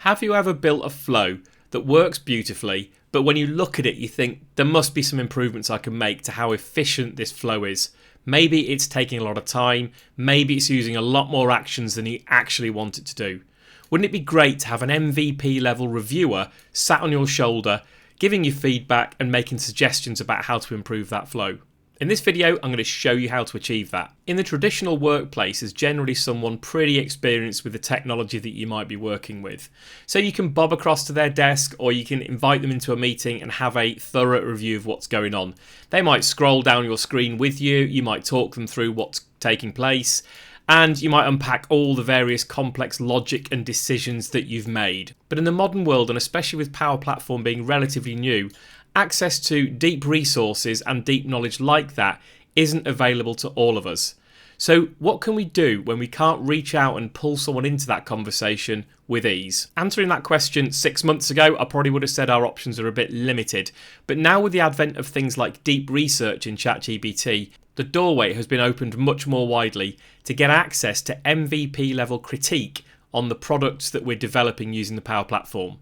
Have you ever built a flow that works beautifully, but when you look at it you think there must be some improvements I can make to how efficient this flow is? Maybe it's taking a lot of time, maybe it's using a lot more actions than you actually want it to do. Wouldn't it be great to have an MVP level reviewer sat on your shoulder, giving you feedback and making suggestions about how to improve that flow? In this video, I'm going to show you how to achieve that. In the traditional workplace, there's generally someone pretty experienced with the technology that you might be working with. So you can bob across to their desk or you can invite them into a meeting and have a thorough review of what's going on. They might scroll down your screen with you, you might talk them through what's taking place, and you might unpack all the various complex logic and decisions that you've made. But in the modern world, and especially with Power Platform being relatively new, access to deep resources and deep knowledge like that isn't available to all of us. So what can we do when we can't reach out and pull someone into that conversation with ease? Answering that question 6 months ago, I probably would have said our options are a bit limited. But now with the advent of things like deep research in ChatGPT, the doorway has been opened much more widely to get access to MVP level critique on the products that we're developing using the Power Platform.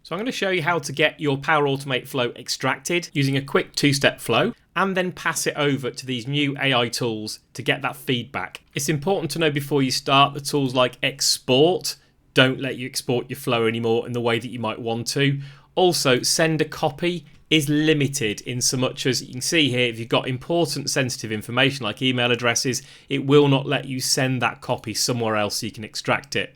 So I'm going to show you how to get your Power Automate flow extracted using a quick 2-step flow and then pass it over to these new AI tools to get that feedback. It's important to know before you start that tools like export don't let you export your flow anymore in the way that you might want to. Also, send a copy is limited in so much as you can see here, if you've got important sensitive information like email addresses, it will not let you send that copy somewhere else so you can extract it.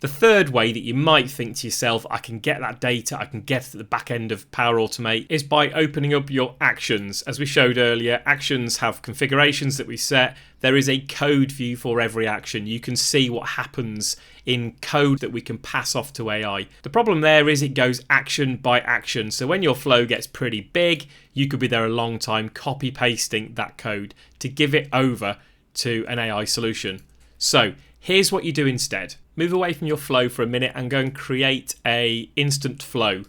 The third way that you might think to yourself, I can get that data, I can get it at the back end of Power Automate, is by opening up your actions. As we showed earlier, actions have configurations that we set. There is a code view for every action. You can see what happens in code that we can pass off to AI. The problem there is it goes action by action. So when your flow gets pretty big, you could be there a long time copy pasting that code to give it over to an AI solution. So here's what you do instead. Move away from your flow for a minute and go and create an instant flow.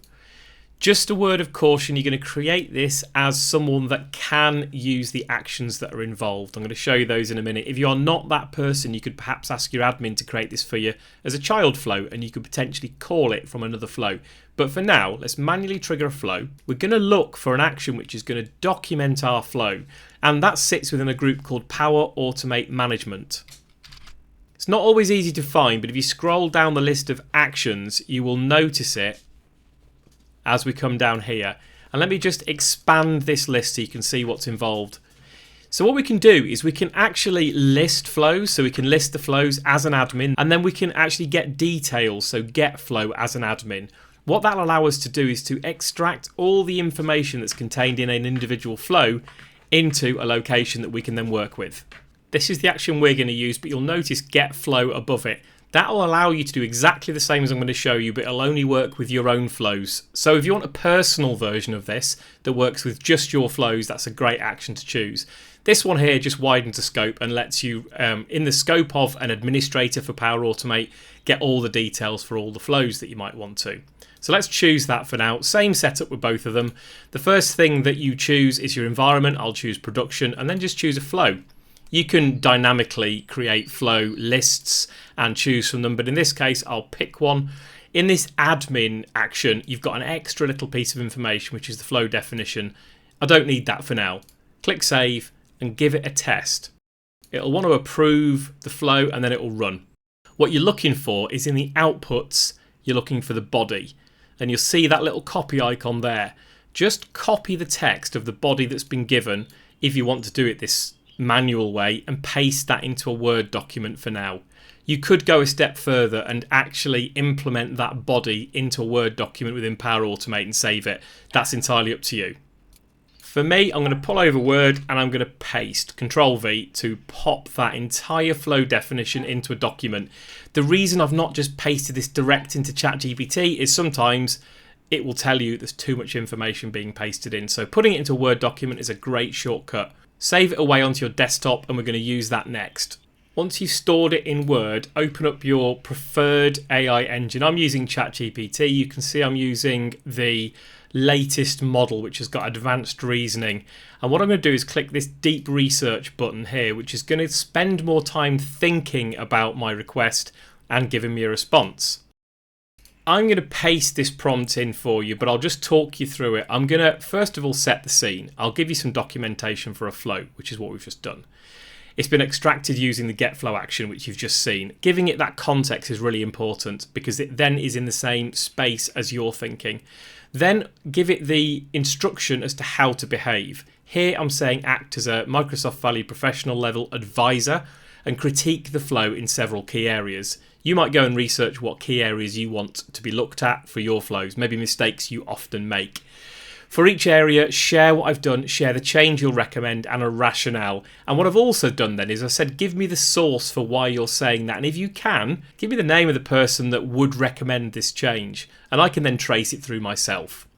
Just a word of caution, you're going to create this as someone that can use the actions that are involved. I'm going to show you those in a minute. If you are not that person, you could perhaps ask your admin to create this for you as a child flow and you could potentially call it from another flow. But for now, let's manually trigger a flow. We're going to look for an action which is going to document our flow, and that sits within a group called Power Automate Management. It's not always easy to find, but if you scroll down the list of actions, you will notice it as we come down here. And let me just expand this list so you can see what's involved. So what we can do is we can actually list flows, so we can list the flows as an admin, and then we can actually get details, so get flow as an admin. What that'll allow us to do is to extract all the information that's contained in an individual flow into a location that we can then work with. This is the action we're going to use, but you'll notice get flow above it. That will allow you to do exactly the same as I'm going to show you, but it'll only work with your own flows. So if you want a personal version of this that works with just your flows, that's a great action to choose. This one here just widens the scope and lets you, in the scope of an administrator for Power Automate, get all the details for all the flows that you might want to. So let's choose that for now. Same setup with both of them. The first thing that you choose is your environment. I'll choose production and then just choose a flow. You can dynamically create flow lists and choose from them, but in this case I'll pick one. In this admin action you've got an extra little piece of information which is the flow definition. I don't need that for now. Click save and give it a test. It'll want to approve the flow and then it will run. What you're looking for is in the outputs, you're looking for the body, and you'll see that little copy icon there. Just copy the text of the body that's been given if you want to do it this manual way and paste that into a Word document for now. You could go a step further and actually implement that body into a Word document within Power Automate and save it. That's entirely up to you. For me, I'm going to pull over Word and I'm going to paste Control V to pop that entire flow definition into a document. The reason I've not just pasted this direct into ChatGPT is sometimes it will tell you there's too much information being pasted in. So putting it into a Word document is a great shortcut. Save it away onto your desktop and we're going to use that next. Once you've stored it in Word, open up your preferred AI engine. I'm using ChatGPT. You can see I'm using the latest model which has got advanced reasoning. And what I'm going to do is click this deep research button here, which is going to spend more time thinking about my request and giving me a response. I'm going to paste this prompt in for you, but I'll just talk you through it. I'm going to first of all set the scene. I'll give you some documentation for a flow, which is what we've just done. It's been extracted using the get flow action, which you've just seen. Giving it that context is really important because it then is in the same space as you're thinking. Then give it the instruction as to how to behave. Here I'm saying act as a Microsoft Value professional level advisor and critique the flow in several key areas. You might go and research what key areas you want to be looked at for your flows, maybe mistakes you often make. For each area, share what I've done, share the change you'll recommend and a rationale. And what I've also done then is I said, give me the source for why you're saying that. And if you can, give me the name of the person that would recommend this change. And I can then trace it through myself.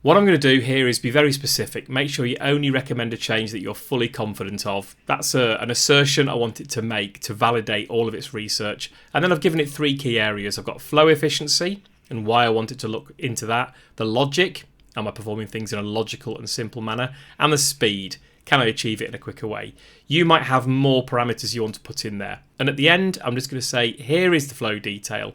What I'm going to do here is be very specific. Make sure you only recommend a change that you're fully confident of. That's an assertion I want it to make to validate all of its research. And then I've given it 3 key areas. I've got flow efficiency and why I want it to look into that. The logic, am I performing things in a logical and simple manner? And the speed, can I achieve it in a quicker way? You might have more parameters you want to put in there. And at the end, I'm just going to say, here is the flow detail.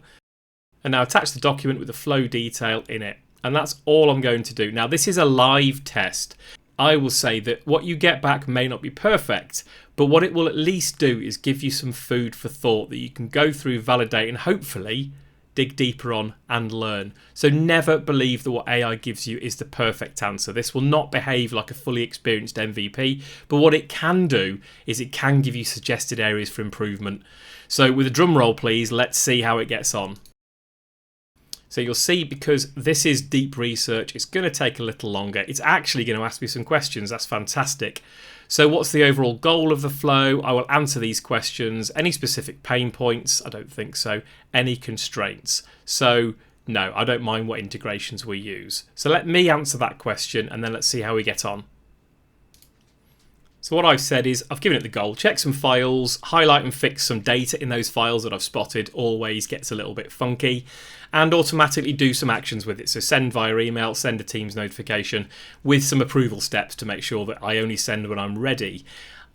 And now attach the document with the flow detail in it. And that's all I'm going to do. Now, this is a live test. I will say that what you get back may not be perfect, but what it will at least do is give you some food for thought that you can go through, validate, and hopefully dig deeper on and learn. So never believe that what AI gives you is the perfect answer. This will not behave like a fully experienced MVP, but what it can do is it can give you suggested areas for improvement. So with a drum roll, please, let's see how it gets on. So you'll see, because this is deep research, it's going to take a little longer. It's actually going to ask me some questions. That's fantastic. So what's the overall goal of the flow? I will answer these questions. Any specific pain points? I don't think so. Any constraints? So no, I don't mind what integrations we use. So let me answer that question and then let's see how we get on. So what I've said is I've given it the goal, check some files, highlight and fix some data in those files that I've spotted, always gets a little bit funky, and automatically do some actions with it. So send via email, send a Teams notification with some approval steps to make sure that I only send when I'm ready.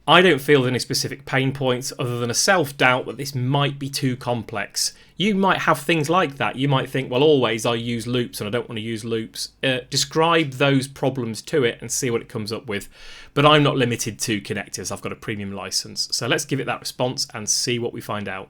I don't feel any specific pain points other than a self-doubt that this might be too complex. You might have things like that. You might think, well, always I use loops and I don't want to use loops. Describe those problems to it and see what it comes up with. But I'm not limited to connectors. I've got a premium license. So let's give it that response and see what we find out.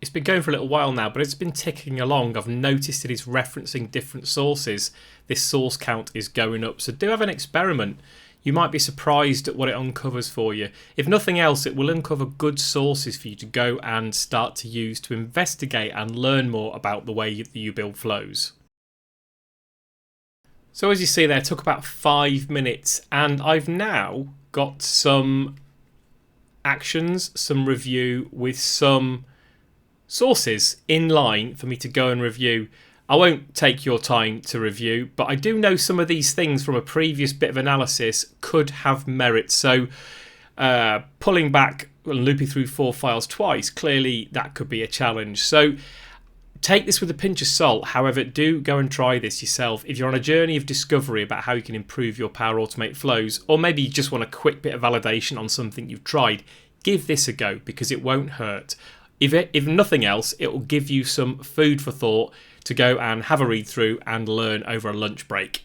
It's been going for a little while now, but it's been ticking along. I've noticed it is referencing different sources. This source count is going up. So do have an experiment. You might be surprised at what it uncovers for you. If nothing else, it will uncover good sources for you to go and start to use to investigate and learn more about the way you build flows. So as you see there, it took about 5 minutes, and I've now got some actions, some review with some sources in line for me to go and review. I won't take your time to review, but I do know some of these things from a previous bit of analysis could have merit. So pulling back and looping through 4 files twice, clearly that could be a challenge. So take this with a pinch of salt. However, do go and try this yourself. If you're on a journey of discovery about how you can improve your Power Automate flows, or maybe you just want a quick bit of validation on something you've tried, give this a go because it won't hurt. If nothing else, it will give you some food for thought to go and have a read through and learn over a lunch break.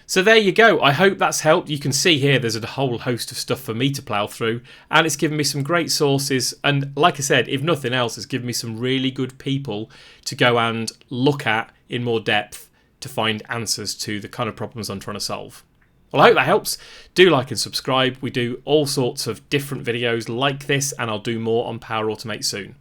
So there you go. I hope that's helped. You can see here there's a whole host of stuff for me to plough through, and it's given me some great sources, and like I said, if nothing else, it's given me some really good people to go and look at in more depth to find answers to the kind of problems I'm trying to solve. Well, I hope that helps. Do like and subscribe. We do all sorts of different videos like this, and I'll do more on Power Automate soon.